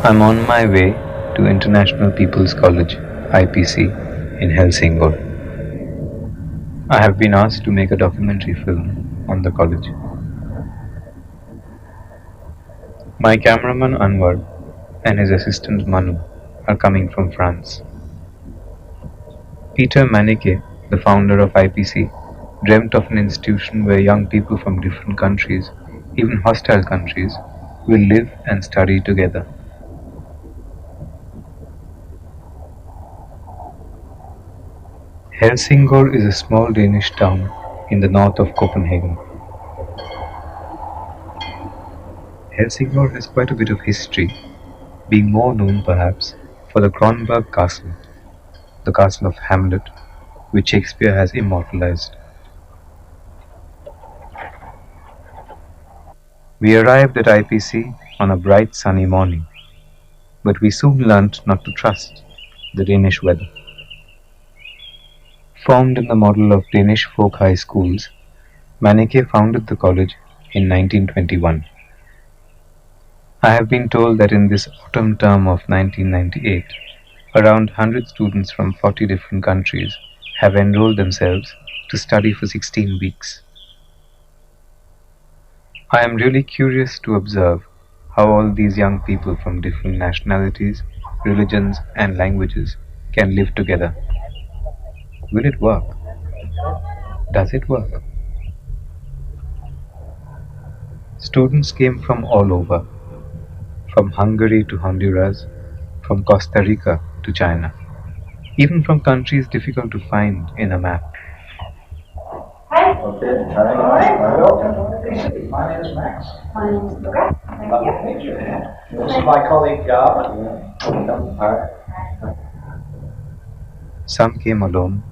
I'm on my way to International People's College, IPC, in Helsingor. I have been asked to make a documentary film on the college. My cameraman Anwar and his assistant Manu are coming from France. Peter Manike, the founder of IPC, dreamt of an institution where young people from different countries, even hostile countries, will live and study together. Helsingor is a small Danish town in the north of Copenhagen. Helsingor has quite a bit of history, being more known perhaps for the Kronborg Castle, the castle of Hamlet, which Shakespeare has immortalized. We arrived at IPC on a bright sunny morning, but we soon learnt not to trust the Danish weather. Formed in the model of Danish folk high schools, Manike founded the college in 1921. I have been told that in this autumn term of 1998, around 100 students from 40 different countries have enrolled themselves to study for 16 weeks. I am really curious to observe how all these young people from different nationalities, religions, and languages can live together. Will it work? Does it work? Students came from all over, from Hungary to Honduras, from Costa Rica to China, even from countries difficult to find in a map. Okay, hi. My name is Max. My name is Laura. Lovely to meet you. This is my colleague Gab. Hi. Some came alone,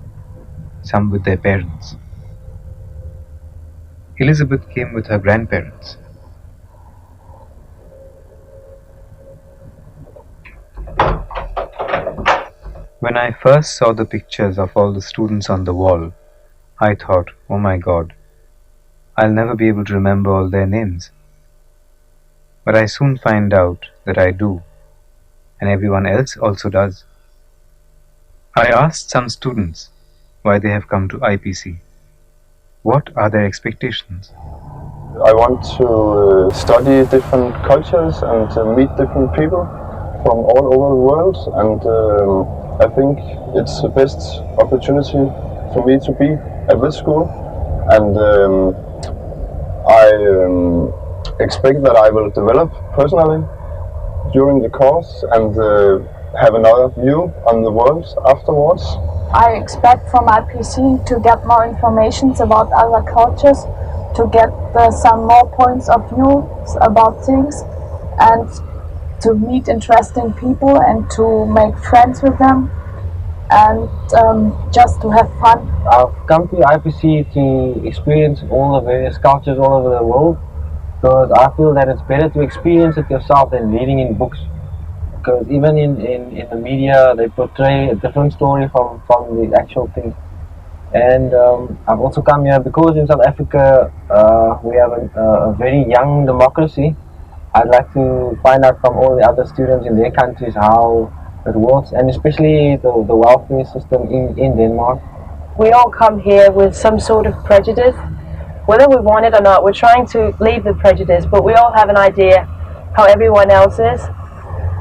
some with their parents. Elizabeth came with her grandparents. When I first saw the pictures of all the students on the wall, I thought, oh my God, I'll never be able to remember all their names. But I soon find out that I do, and everyone else also does. I asked some students why they have come to IPC. What are their expectations? I want to study different cultures and meet different people from all over the world, and I think it's the best opportunity for me to be at this school, and I expect that I will develop personally during the course and have another view on the world afterwards. I expect from IPC to get more information about other cultures, to get some more points of view about things, and to meet interesting people and to make friends with them, and just to have fun. I've come to IPC to experience all the various cultures all over the world, because I feel that it's better to experience it yourself than reading in books. Because even in the media, they portray a different story from the actual thing. And I've also come here because in South Africa we have a very young democracy. I'd like to find out from all the other students in their countries how it works, and especially the welfare system in Denmark. We all come here with some sort of prejudice. Whether we want it or not, we're trying to leave the prejudice, but we all have an idea how everyone else is.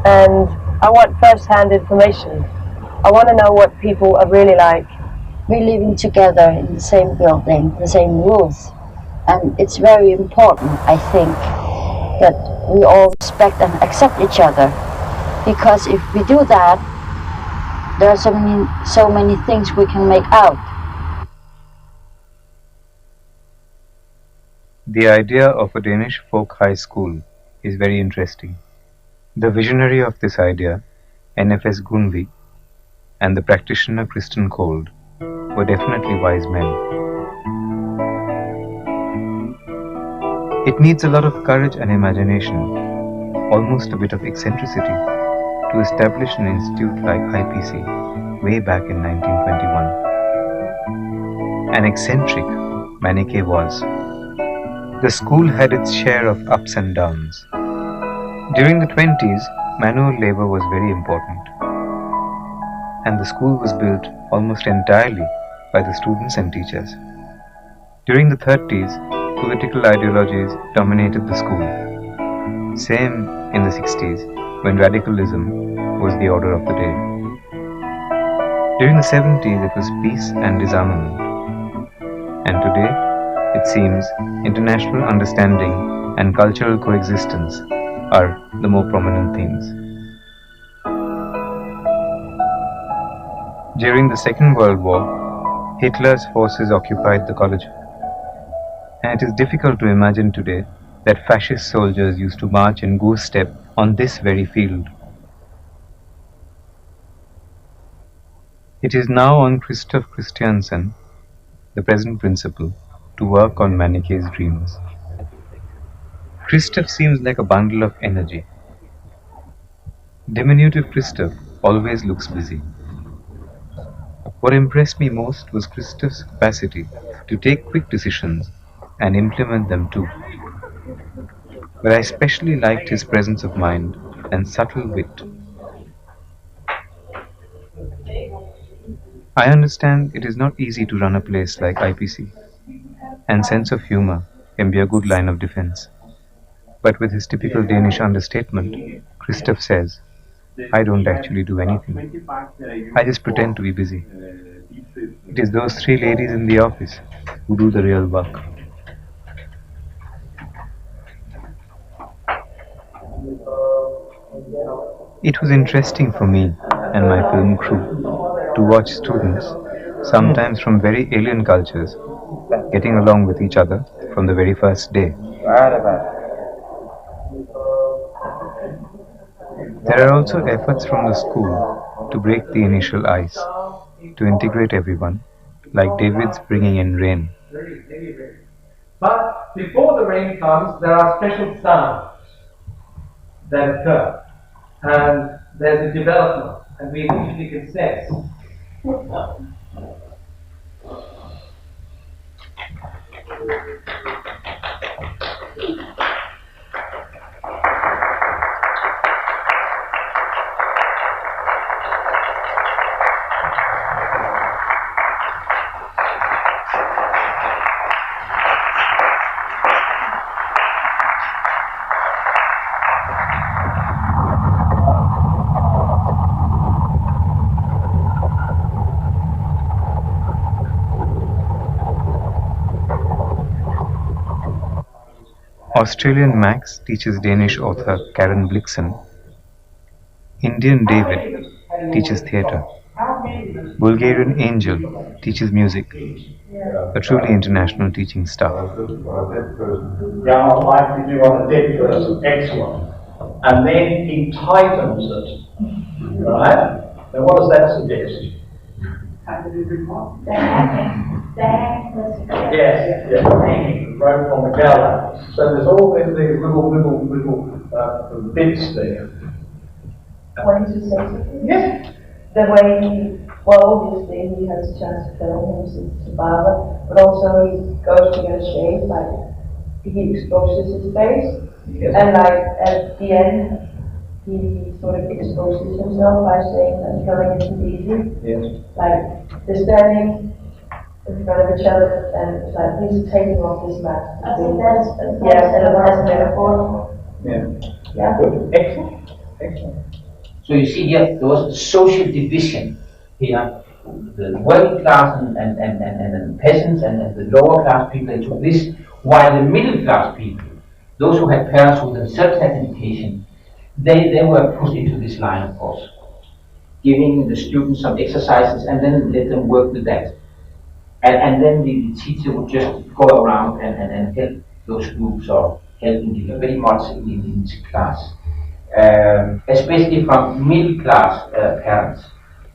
And I want first-hand information. I want to know what people are really like. We're living together in the same building, the same rules. And it's very important, I think, that we all respect and accept each other. Because if we do that, there are so many things we can make out. The idea of a Danish folk high school is very interesting. The visionary of this idea, NFS Gunvi, and the practitioner Kristen Cold were definitely wise men. It needs a lot of courage and imagination, almost a bit of eccentricity, to establish an institute like IPC way back in 1921. An eccentric, Manike was. The school had its share of ups and downs. During the 20s, manual labor was very important, and the school was built almost entirely by the students and teachers. During the 30s, political ideologies dominated the school. Same in the 60s, when radicalism was the order of the day. During the 70s, it was peace and disarmament. And today, it seems international understanding and cultural coexistence are the more prominent themes. During the Second World War, Hitler's forces occupied the college, and it is difficult to imagine today that fascist soldiers used to march in goose step on this very field. It is now on Christoph Christiansen, the present principal, to work on Manikey's dreams. Christoph seems like a bundle of energy. Diminutive Christoph always looks busy. What impressed me most was Christoph's capacity to take quick decisions and implement them too. But I especially liked his presence of mind and subtle wit. I understand it is not easy to run a place like IPC, and sense of humor can be a good line of defense. But with his typical Danish understatement, Christoph says, I don't actually do anything. I just pretend to be busy. It is those three ladies in the office who do the real work. It was interesting for me and my film crew to watch students, sometimes from very alien cultures, getting along with each other from the very first day. There are also efforts from the school to break the initial ice, to integrate everyone, like David's bringing in rain. But before the rain comes, there are special sounds that occur, and there's a development, and we usually can sense. Australian Max teaches Danish author Karen Blixen. Indian David teaches theatre. Bulgarian Angel teaches music. A truly international teaching staff. Young like to do on a dead person, excellent. And then he tightens it, right? Now what does that suggest? Yes, right from the gallows. So there's all these little bits there. Wanting to say something? Yes. The way he, well, obviously he has a chance to film him since the barber, but also he goes to get a shave, like he exposes his face, and like at the end he sort of exposes himself by saying that killing isn't easy. Yes. Like they're standing in front of each other and it's like he's taking off his mask. I think that's yeah, and it has a metaphor. Yeah. Yeah. Good. Excellent. Excellent. So you see here, there was a social division here. The working class and the peasants and the lower class people, they took this, while the middle class people, those who had parents who themselves had education, they were pushed into this line, of course, giving the students some exercises and then let them work with that. And then the teacher would just go around and help those groups or help them very much in this class. Especially from middle class parents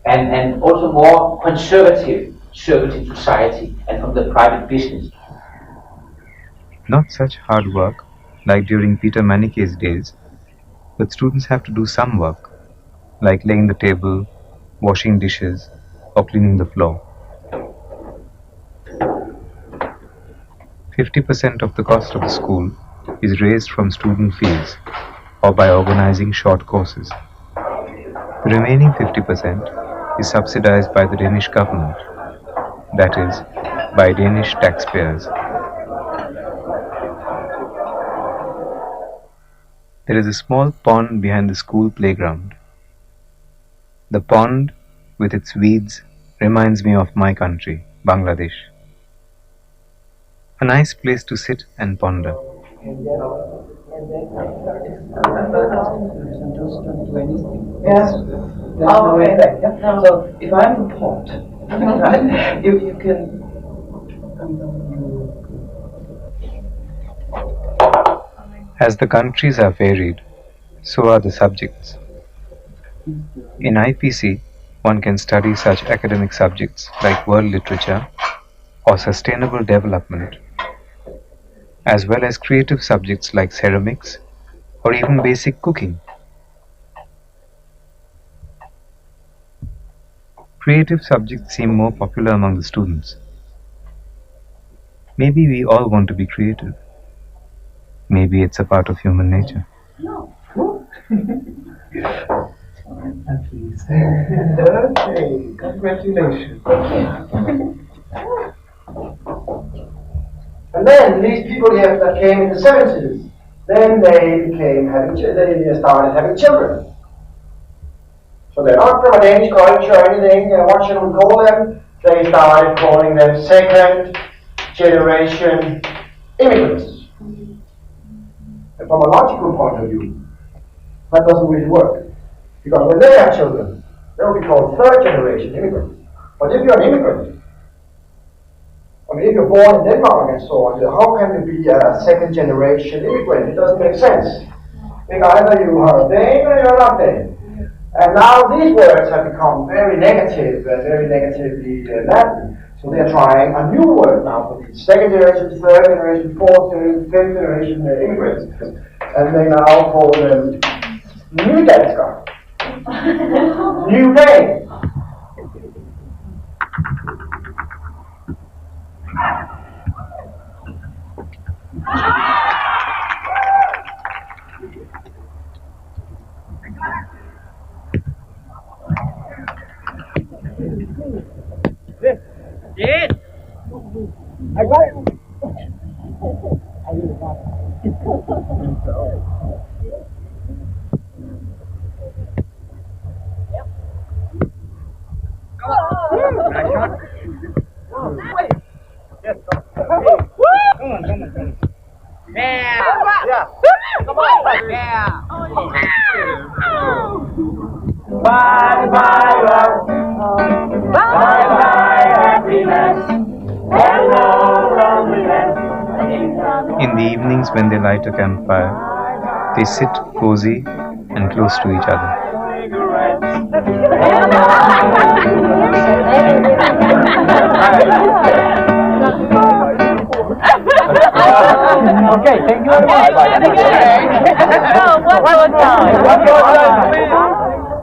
and also more conservative circles in society and from the private business. Not such hard work like during Peter Manikey's days, but students have to do some work, like laying the table, washing dishes, or cleaning the floor. 50% of the cost of the school is raised from student fees, or by organizing short courses. The remaining 50% is subsidized by the Danish government, that is, by Danish taxpayers. There is a small pond behind the school playground. The pond, with its weeds, reminds me of my country, Bangladesh. A nice place to sit and ponder. Yes. Oh, okay. So if I have a pot, you can. As the countries are varied, so are the subjects. In IPC, one can study such academic subjects like world literature or sustainable development, as well as creative subjects like ceramics or even basic cooking. Creative subjects seem more popular among the students. Maybe we all want to be creative. Maybe it's a part of human nature. At least. Okay, congratulations. And then these people here that came in the 70s, then they started having children. So they're not from a Danish culture or anything, what should we call them? They started calling them second generation immigrants. And from a logical point of view, that doesn't really work. Because when they have children, they'll be called third generation immigrants. But if you're an immigrant, I mean, if you're born in Denmark and so on, how can you be a second generation immigrant? It doesn't make sense. Because either you are Dane or you're not Dane. And now these words have become very negative, very negatively Latin. So they're trying a new word now for these second generation, third generation, fourth generation, fifth generation immigrants. And they now call them New Dansker. New Dane. Yes. I got it. Nice shot. Yes, come on. Yeah. Yeah. Come on. Yeah. Bye bye love. Bye bye happiness. Hello loneliness. In the evenings when they light a campfire, they sit cozy and close to each other. Okay, thank you very much. One more time.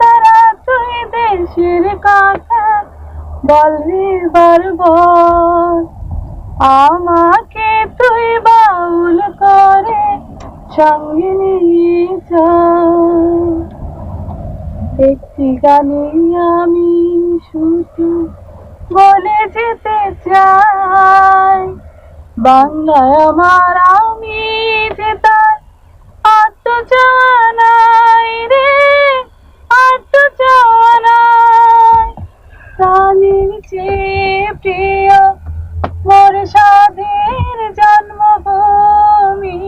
তারা তুই দেশের কথা বলবি বারবার আমাকে তুই বাউল করে সঙ্গে নিয়ে যা একটি গানে আমি শুধু বলে যেতে চাই বাংলায় আমার আমি যে তার আত্মজানাই রে আত্মজানাই প্রাণের চেয়ে প্রিয় মোর স্বাধীন জন্মভূমি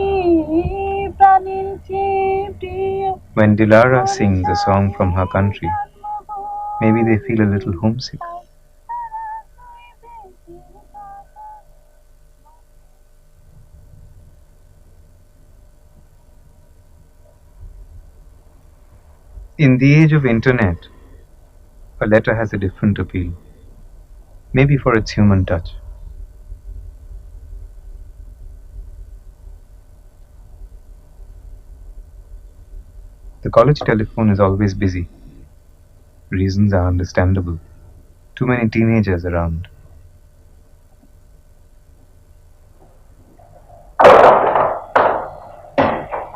প্রাণের চেয়ে প্রিয়. When Dilara sings a song from her country, maybe they feel a little homesick. In the age of internet, a letter has a different appeal, maybe for its human touch. The college telephone is always busy. Reasons are understandable. Too many teenagers around.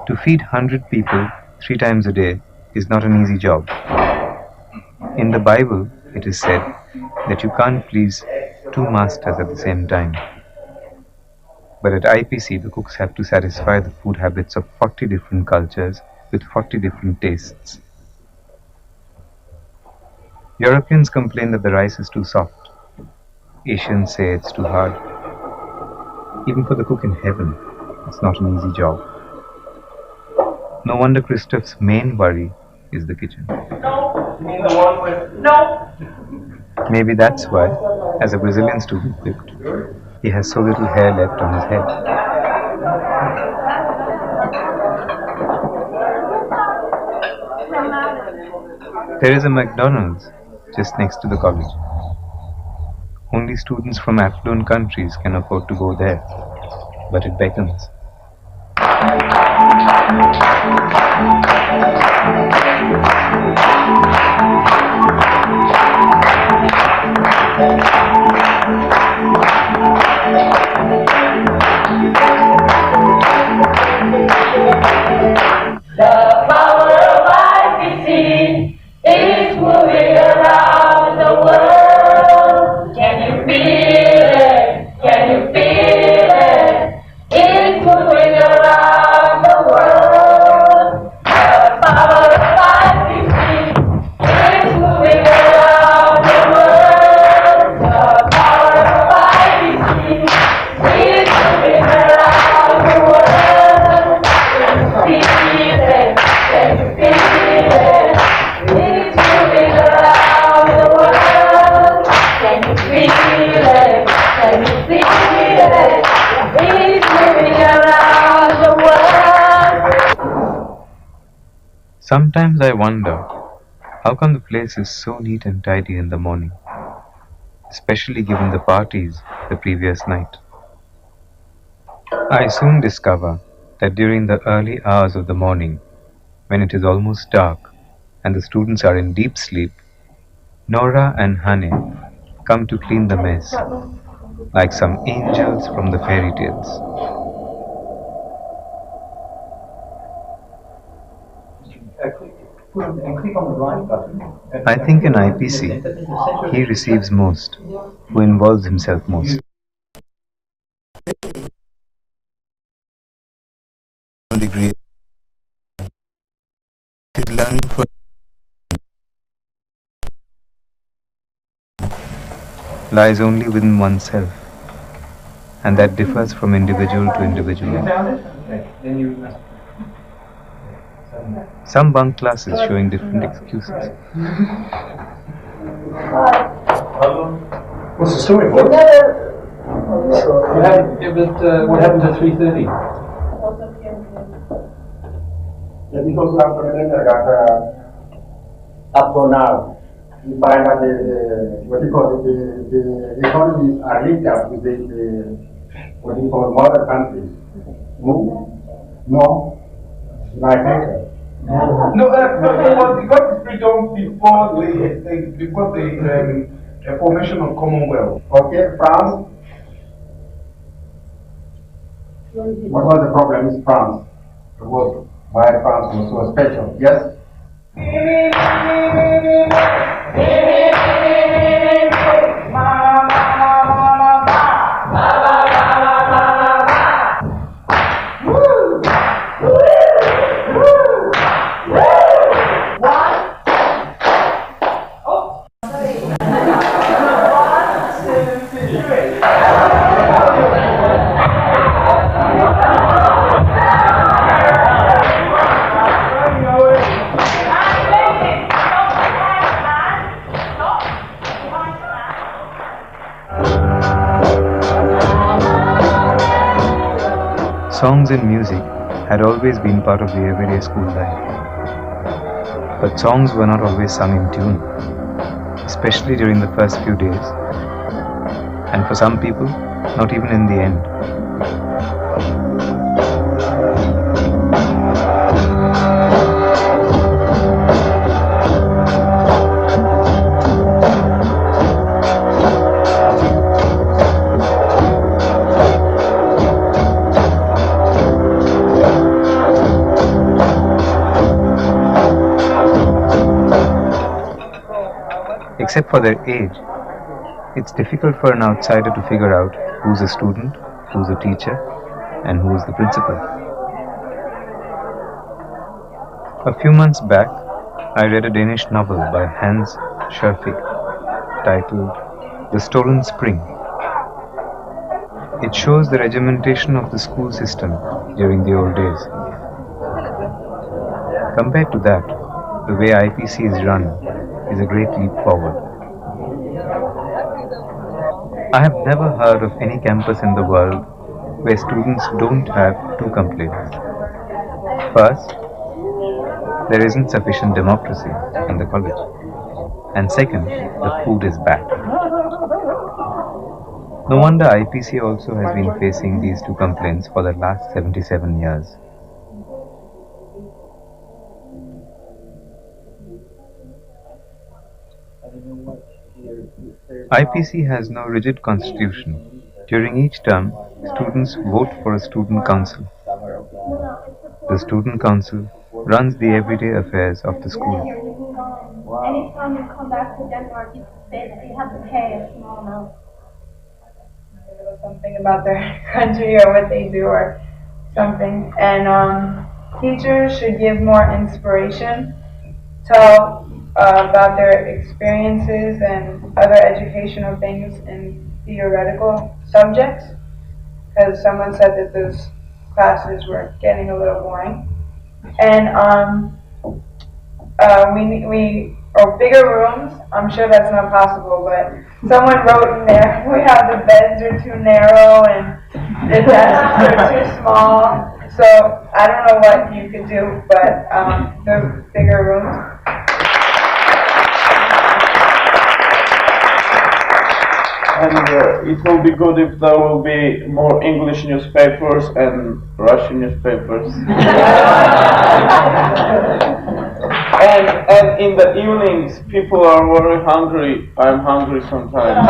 To feed 100 people 3 times a day is not an easy job. In the Bible, it is said that you can't please 2 masters at the same time. But at IPC, the cooks have to satisfy the food habits of 40 different cultures with 40 different tastes. Europeans complain that the rice is too soft. Asians say it's too hard. Even for the cook in heaven, it's not an easy job. No wonder Christoph's main worry is the kitchen. No. You mean the one with... No. Maybe that's why, as a Brazilian student cooked, he has so little hair left on his head. There is a McDonald's just next to the college. Only students from affluent countries can afford to go there, but it beckons. The power of IPC is moving around the world. Can you feel it? Can you feel it? It's moving around the world. The power of IPC is moving around the world. The power of IPC is moving around the world. Can you feel it? Can you feel it? It's moving around the world. Can you feel it? Can you feel it? It's moving around the world. Sometimes I wonder, how come the place is so neat and tidy in the morning, especially given the parties the previous night? I soon discover that during the early hours of the morning, when it is almost dark and the students are in deep sleep, Nora and Hane come to clean the mess, like some angels from the fairy tales. I think in IPC, he receives most, who involves himself most. Degree learning for lies only within oneself, and that differs from individual to individual. Some bunk classes showing different excuses. What's the story, boy? What happened at 3:30? Because we have to remember that up to now, we find that what you call the economies are linked up with the what you call mother countries. No, like No, what got the freedom before the formation of Commonwealth. Okay, France. What was the problem is France. Why France was so special? Yes? Songs and music had always been part of the everyday school life. But songs were not always sung in tune, especially during the first few days, and for some people, not even in the end. Except for their age, it's difficult for an outsider to figure out who's a student, who's a teacher, and who's the principal. A few months back, I read a Danish novel by Hans Scherfig titled The Stolen Spring. It shows the regimentation of the school system during the old days. Compared to that, the way IPC is run is a great leap forward. I have never heard of any campus in the world where students don't have two complaints. First, there isn't sufficient democracy in the college. And second, the food is bad. No wonder IPC also has been facing these two complaints for the last 77 years. IPC has no rigid constitution. During each term, students vote for a student council. The student council runs the everyday affairs of the school. Anytime you come back to Denmark, you have to pay a small amount. Something about their country or what they do or something. And teachers should give more inspiration, tell about their experiences and other educational things in theoretical subjects, because someone said that those classes were getting a little boring. And or bigger rooms. I'm sure that's not possible, but someone wrote in there, we have the beds are too narrow and the desks are too small. So I don't know what you could do, but the bigger rooms. And it will be good if there will be more English newspapers and Russian newspapers. And in the evenings, people are very hungry. I'm hungry sometimes.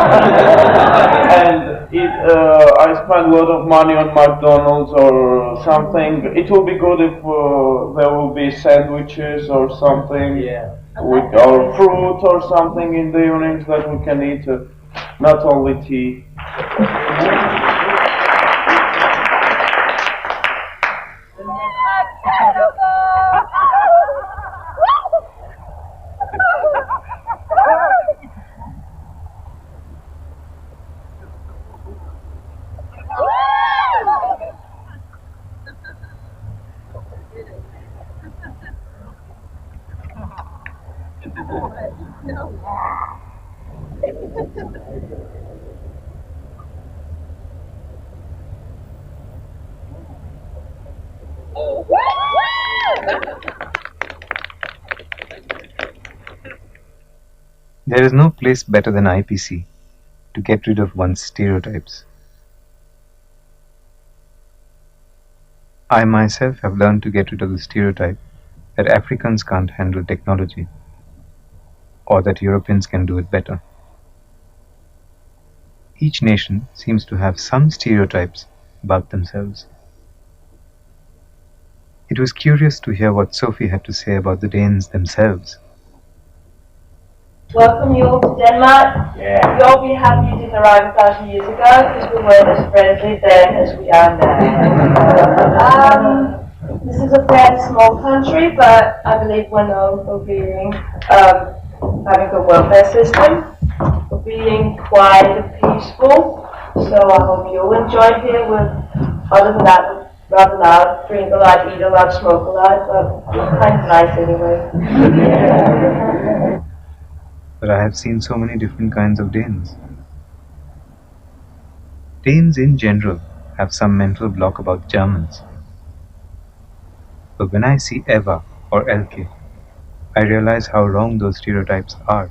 And I spend a lot of money on McDonald's or something. It will be good if there will be sandwiches or something, with or fruit or something in the evenings that we can eat. Not only tea. There is no place better than IPC to get rid of one's stereotypes. I myself have learned to get rid of the stereotype that Africans can't handle technology, or that Europeans can do it better. Each nation seems to have some stereotypes about themselves. It was curious to hear what Sophie had to say about the Danes themselves. Welcome you all to Denmark. We all be happy you didn't arrive 1,000 years ago, because we weren't as friendly then as we are now. This is a fairly small country, but I believe we're known for being having a welfare system, for being quiet and peaceful. So I hope you'll enjoy here. Other than that, we're rather loud, drink a lot, eat a lot, smoke a lot, but we're kind of nice anyway. But I have seen so many different kinds of Danes. Danes in general have some mental block about Germans. But when I see Eva or Elke, I realize how wrong those stereotypes are.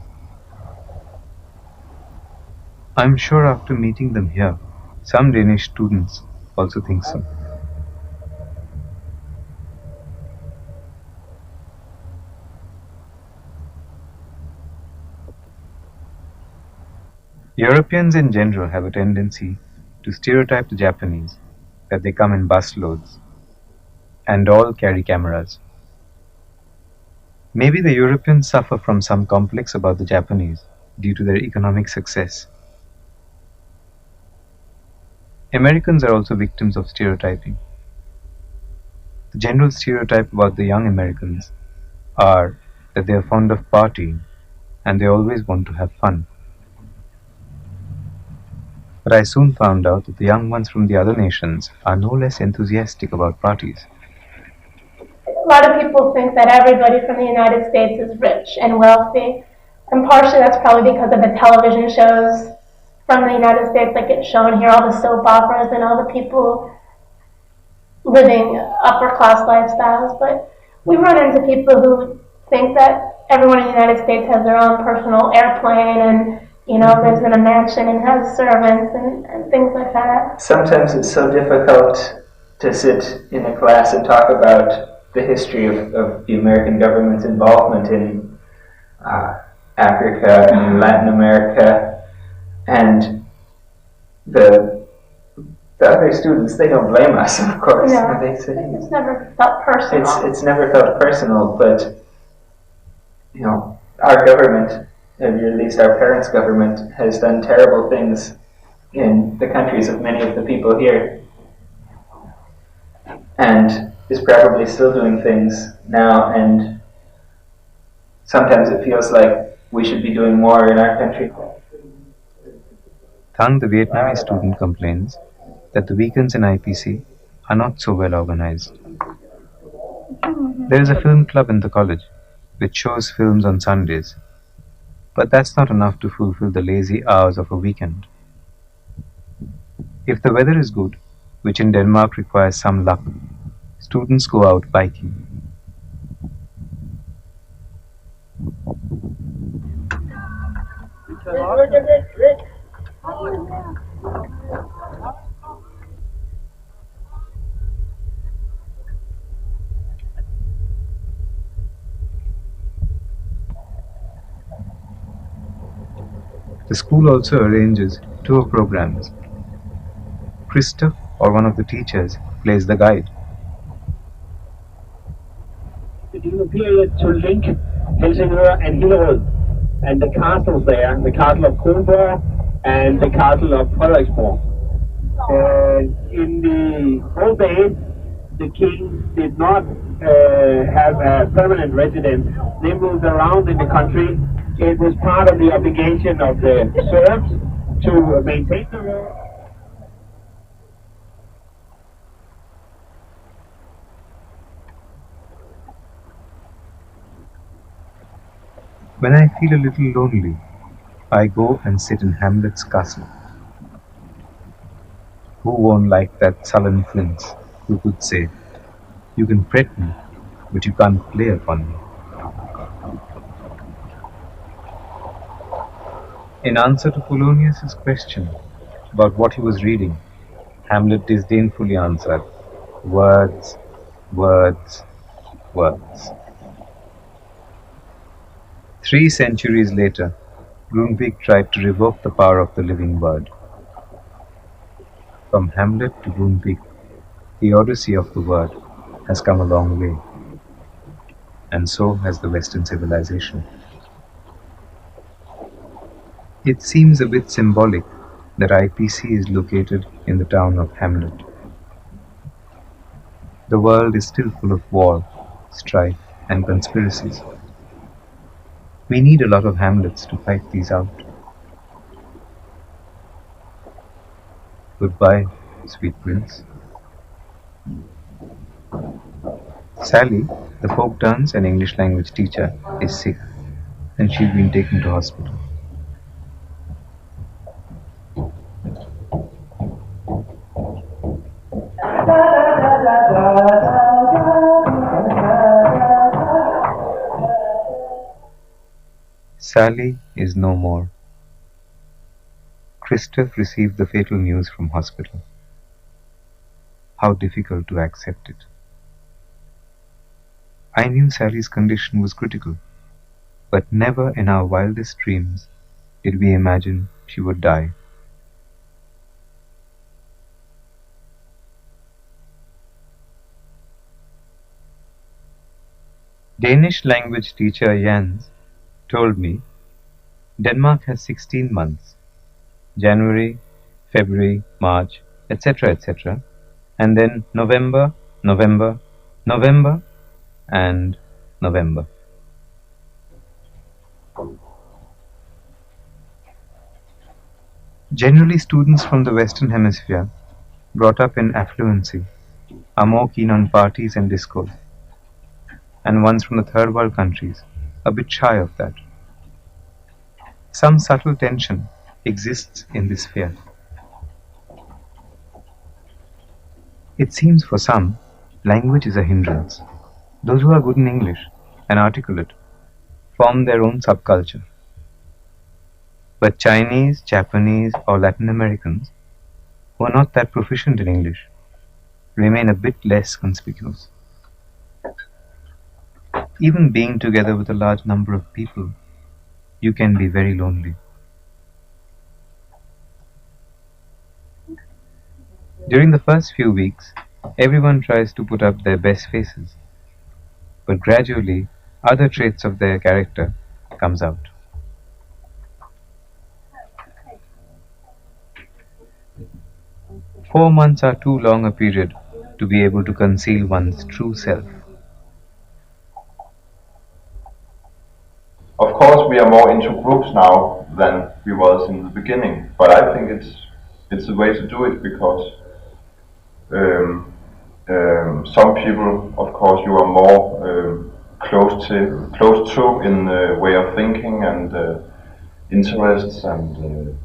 I'm sure after meeting them here, some Danish students also think so. Europeans in general have a tendency to stereotype the Japanese, that they come in busloads and all carry cameras. Maybe the Europeans suffer from some complex about the Japanese due to their economic success. Americans are also victims of stereotyping. The general stereotype about the young Americans are that they are fond of partying and they always want to have fun. But I soon found out that the young ones from the other nations are no less enthusiastic about parties. A lot of people think that everybody from the United States is rich and wealthy, and partially that's probably because of the television shows from the United States that get shown here, all the soap operas and all the people living upper class lifestyles. But we run into people who think that everyone in the United States has their own personal airplane and lives in a mansion and has servants and things like that. Sometimes it's so difficult to sit in a class and talk about the history of the American government's involvement in Africa and Latin America, and the other students, they don't blame us, of course. No, they say, it's never felt personal. It's never felt personal, but our government, or at least our parents' government, has done terrible things in the countries of many of the people here, and is probably still doing things now, and sometimes it feels like we should be doing more in our country. Thang, the Vietnamese student, complains that the weekends in IPC are not so well organized. There is a film club in the college which shows films on Sundays, but that's not enough to fulfill the lazy hours of a weekend. If the weather is good, which in Denmark requires some luck, students go out biking. The school also arranges tour programs. Christoph, or one of the teachers, plays the guide. It is a period to link Helsingor and Hillerød and the castles there, the castle of Kronborg and the castle of Frederiksborg. In the old days, the kings did not have a permanent residence. They moved around in the country. It was part of the obligation of the serfs to maintain the road. When I feel a little lonely, I go and sit in Hamlet's castle. Who won't like that sullen prince who could say, "You can fret me, but you can't play upon me"? In answer to Polonius's question about what he was reading, Hamlet disdainfully answered, "Words, words, words." 3 centuries later, Grundtvig tried to revoke the power of the living word. From Hamlet to Grundtvig, the odyssey of the word has come a long way, and so has the Western civilization. It seems a bit symbolic that IPC is located in the town of Hamlet. The world is still full of war, strife, and conspiracies. We need a lot of Hamlets to fight these out. Goodbye, sweet prince. Sally, the folk dance and English language teacher, is sick, and she's been taken to hospital. Sally is no more. Christoph received the fatal news from hospital. How difficult to accept it. I knew Sally's condition was critical, but never in our wildest dreams did we imagine she would die. Danish language teacher Jens told me Denmark has 16 months: January, February, March, etc., etc., and then November, November, November, and November. Generally, students from the Western Hemisphere, brought up in affluency, are more keen on parties and discos, and ones from the third world countries, a bit shy of that. Some subtle tension exists in this sphere. It seems for some, language is a hindrance. Those who are good in English and articulate form their own subculture. But Chinese, Japanese, or Latin Americans, who are not that proficient in English, remain a bit less conspicuous. Even being together with a large number of people, you can be very lonely. During the first few weeks, everyone tries to put up their best faces, but gradually other traits of their character comes out. Four months are too long a period to be able to conceal one's true self. Of course, we are more into groups now than we was in the beginning, but I think it's a way to do it because some people, of course, you are more close to in way of thinking and interests and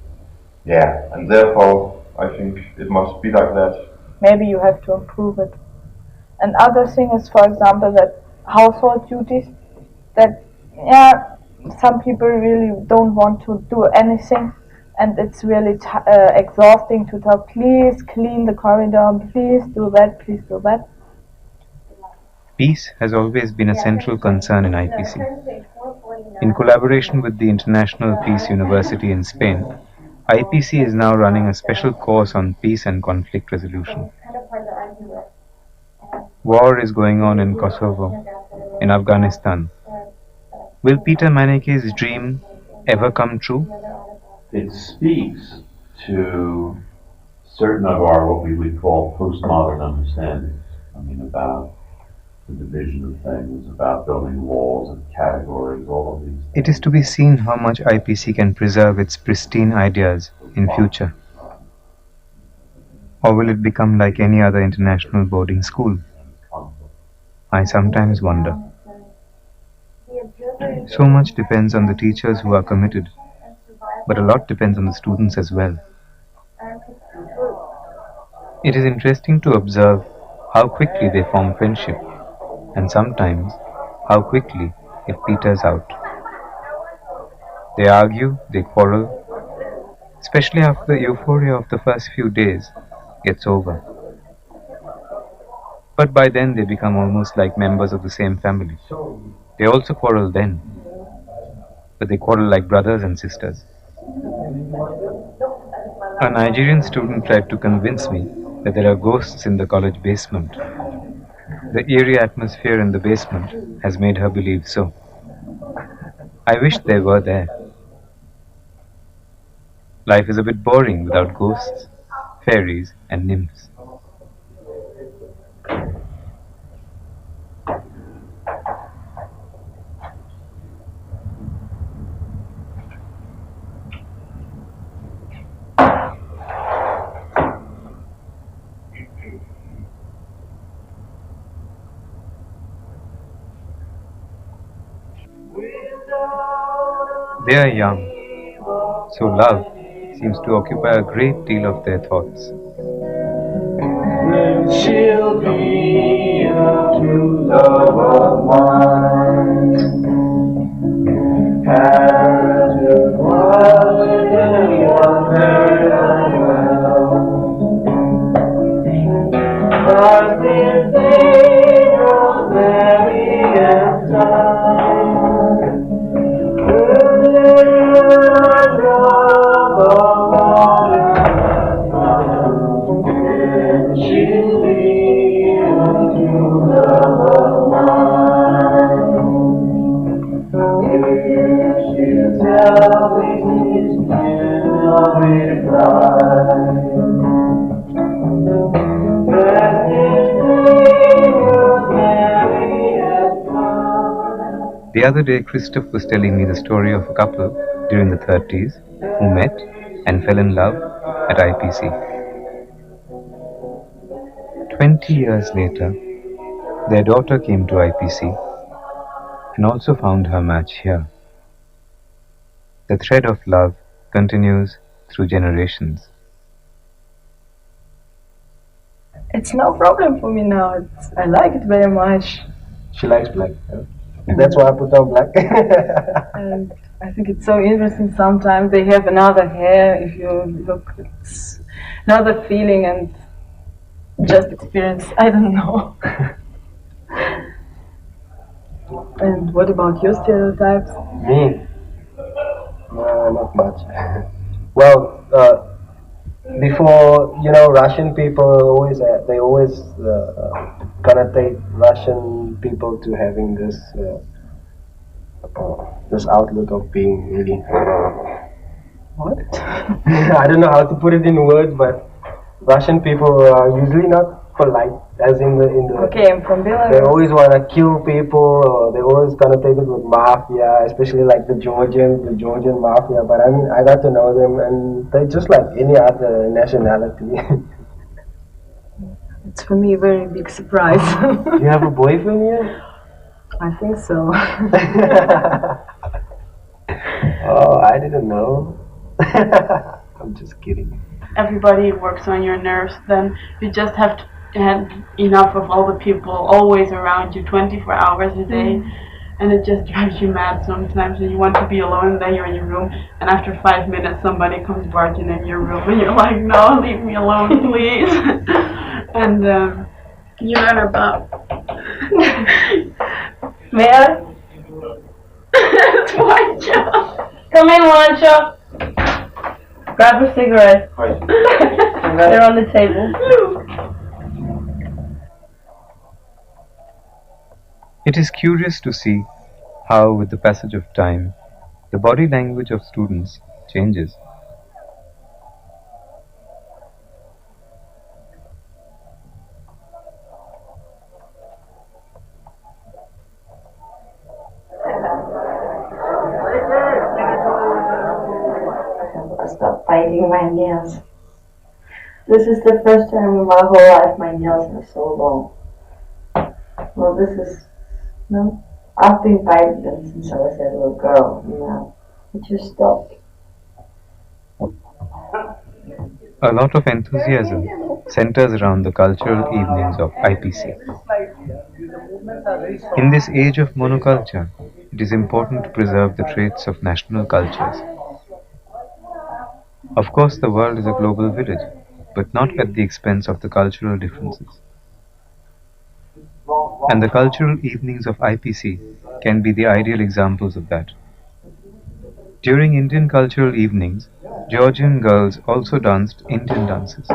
and therefore I think it must be like that. Maybe you have to improve it. Another thing is, for example, that household duties, that some people really don't want to do anything, and it's really exhausting to talk, please clean the corridor, please do that, please do that. Peace has always been a central concern in IPC. In collaboration with the International Peace University in Spain, IPC is now running a special course on peace and conflict resolution. War is going on in Kosovo, in Afghanistan. Will Peter Maneke's dream ever come true? It speaks to certain of our, what we would call postmodern understandings. I mean, about the division of things, about building walls and categories, all of these things. It is to be seen how much IPC can preserve its pristine ideas in future. Or will it become like any other international boarding school? I sometimes wonder. So much depends on the teachers who are committed, but a lot depends on the students as well. It is interesting to observe how quickly they form friendship, and sometimes how quickly it peters out. They argue, they quarrel, especially after the euphoria of the first few days gets over. But by then they become almost like members of the same family. They also quarrel then, but they quarrel like brothers and sisters. A Nigerian student tried to convince me that there are ghosts in the college basement. The eerie atmosphere in the basement has made her believe so. I wish they were there. Life is a bit boring without ghosts, fairies, and nymphs. They are young, so love seems to occupy a great deal of their thoughts. She'll be a true love of mine. Has your blood in your very well. I've been thinking of various times. She'll be a true love of mine. The other day, Christoph was telling me the story of a couple during the 30s who met and fell in love at IPC. 20 years later, their daughter came to IPC and also found her match here. The thread of love continues through generations. It's no problem for me now. I like it very much. She likes black. That's why I put on black. And I think it's so interesting. Sometimes they have another hair. If you look, it's another feeling and just experience. I don't know. And what about your stereotypes? Me? Not much. Well, before, Russian people always connotate Russian people to having this outlook of being really what? I don't know how to put it in words, but Russian people are usually not polite, as in the okay, I'm from Belarus. They always want to kill people, or they always connotated with mafia, especially like the Georgian mafia. But I mean, I got to know them, and they're just like any other nationality. It's for me a very big surprise. You have a boyfriend here? I think so. Oh, I didn't know. I'm just kidding. Everybody works on your nerves, then you just have to have enough of all the people always around you 24 hours a day, and it just drives you mad sometimes, and you want to be alone, then you're in your room, and after 5 minutes somebody comes barging in your room and you're like, no, leave me alone, please. And you learn about Mary? It's Wancho. Come in, Wancho. Grab a cigarette. They're on the table. It is curious to see how, with the passage of time, the body language of students changes. Stop biting my nails. This is the first time in my whole life my nails are so long. Well, no, I've been biting them since I was a little girl, now it just stopped. A lot of enthusiasm centers around the cultural evenings of IPC. In this age of monoculture, it is important to preserve the traits of national cultures. Of course, the world is a global village, but not at the expense of the cultural differences. And the cultural evenings of IPC can be the ideal examples of that. During Indian cultural evenings, Georgian girls also danced Indian dances.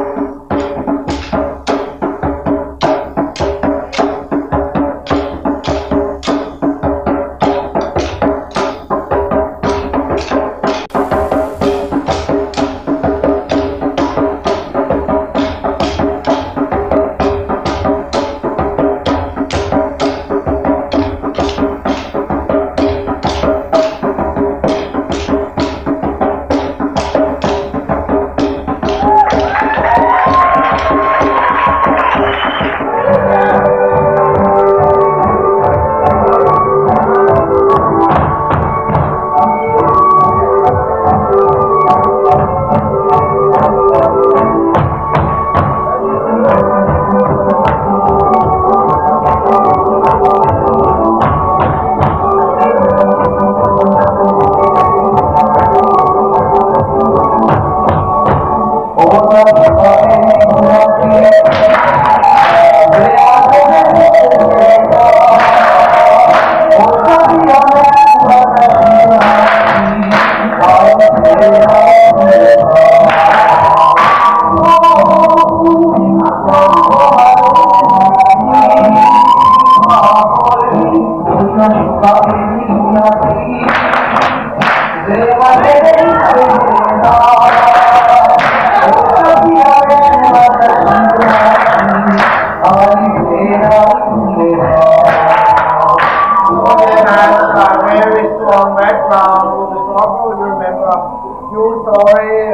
true story,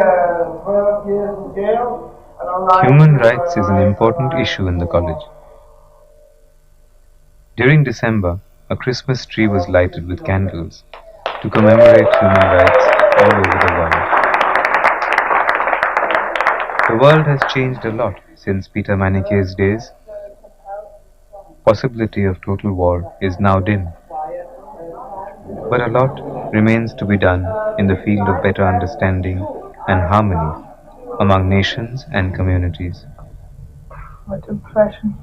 12 years in jail. And online Human rights is an important issue in the college. During December, a Christmas tree was lighted with candles to commemorate human rights all over the world. The world has changed a lot since Peter Maniché's days. Possibility of total war is now dim. But a lot remains to be done in the field of better understanding and harmony among nations and communities. What impression?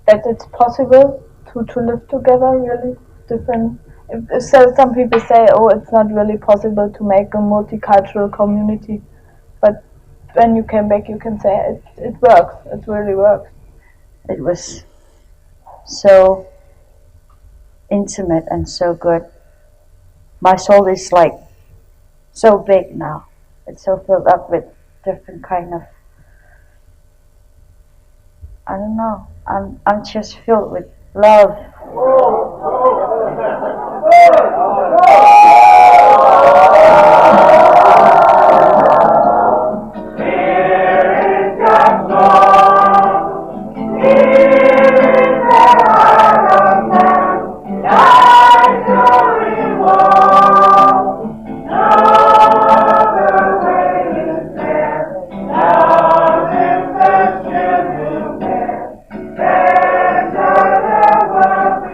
That it's possible to live together, really different. So some people say, oh, it's not really possible to make a multicultural community, but when you came back, you can say it works. It really works. It was so intimate and so good. My soul is like so big now. It's so filled up with different kind of, I don't know. I'm just filled with love.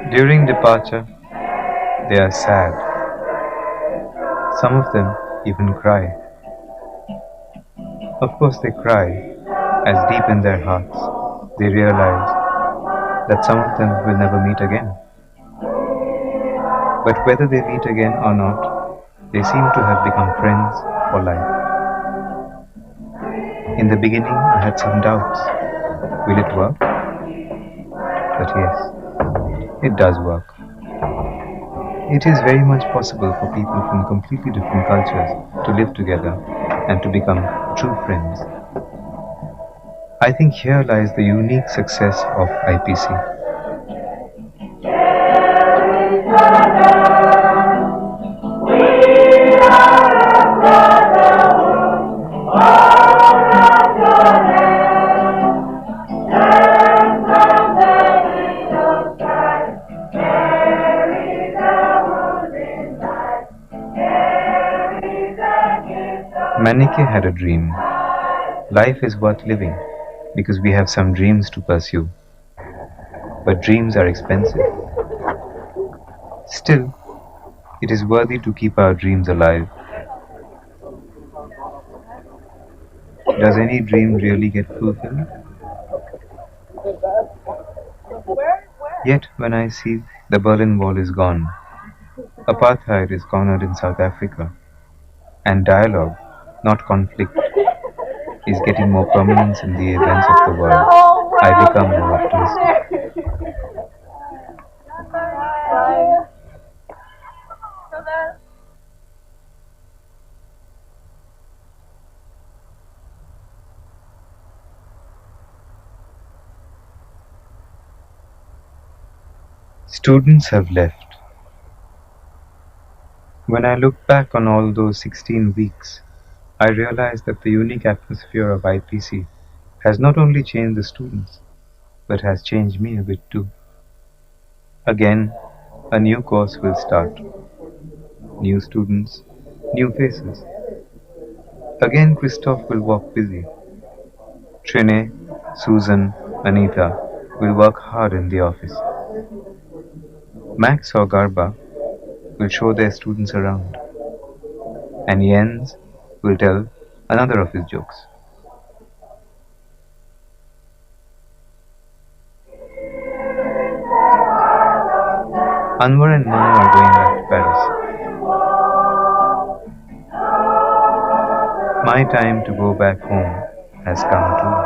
During departure, they are sad. Some of them even cry. Of course they cry, as deep in their hearts they realize that some of them will never meet again. But whether they meet again or not, they seem to have become friends for life. In the beginning I had some doubts. Will it work? But yes, it does work. It is very much possible for people from completely different cultures to live together and to become true friends. I think here lies the unique success of IPC. Maniké had a dream. Life is worth living because we have some dreams to pursue. But dreams are expensive. Still, it is worthy to keep our dreams alive. Does any dream really get fulfilled? Yet when I see the Berlin Wall is gone, apartheid is cornered in South Africa, and dialogue, not conflict, is getting more prominence in the events of the world, I become more optimistic. Students have left. When I look back on all those 16 weeks, I realize that the unique atmosphere of IPC has not only changed the students, but has changed me a bit too. Again, a new course will start. New students, new faces. Again, Christoph will walk busy. Trine, Susan, Anita will work hard in the office. Max or Garba will show their students around. And Jens will tell another of his jokes. Anwar and Manu are going back to Paris. My time to go back home has come too.